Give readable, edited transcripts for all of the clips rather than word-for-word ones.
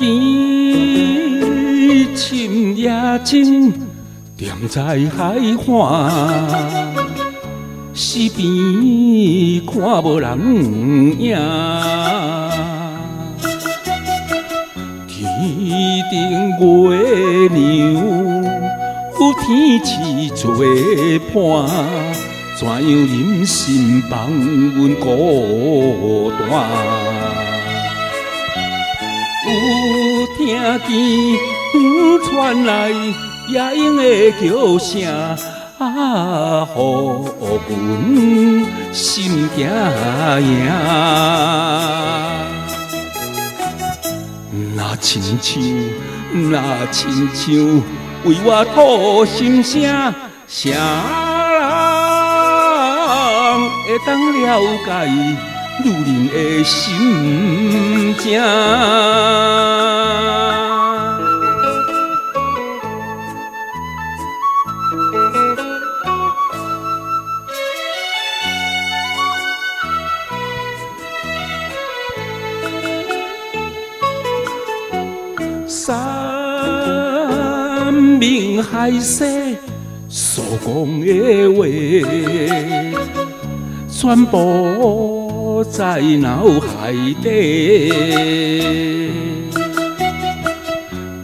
见深夜静，踮在海岸，四边看无人影。天顶月亮，有天气作伴，怎样忍心放阮孤单？有听见传来夜莺的叫声，予阮心惊惊。若亲像为我吐心声，谁人会当了解女人的心情？山明海誓所讲的话，全部在脑海底。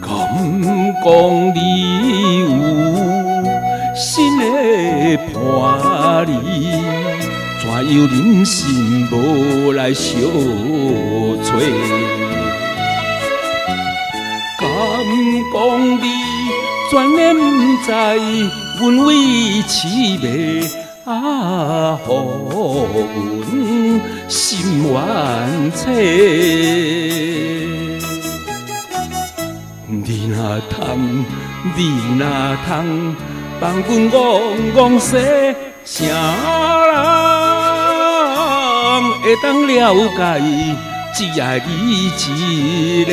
敢讲你有新的伴侣，怎样忍心无来相找？敢讲你全然不知阮为痴迷，予阮心冤切。你若通放阮戆西，谁人会当了解？只爱你一个。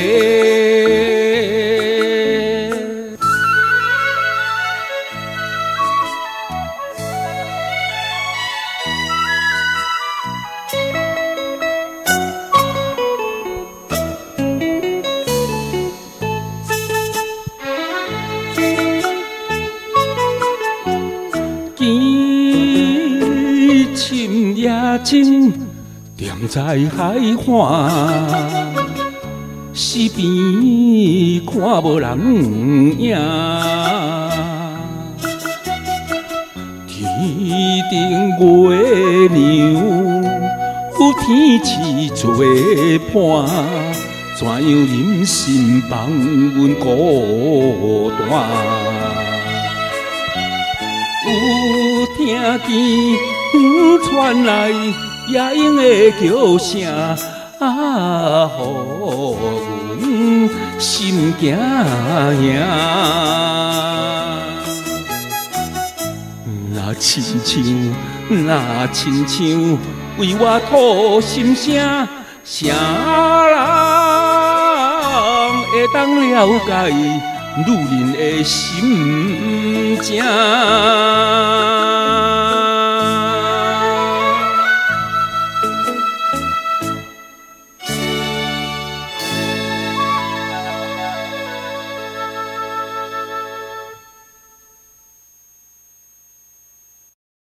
见深夜静，踮在海岸，四边看无人影。天顶月亮，有天气作伴，怎样忍心放阮孤单？有听见传来夜莺的叫声，予阮心惊惊。若亲像为我吐心声，谁人会当了解女人的心情？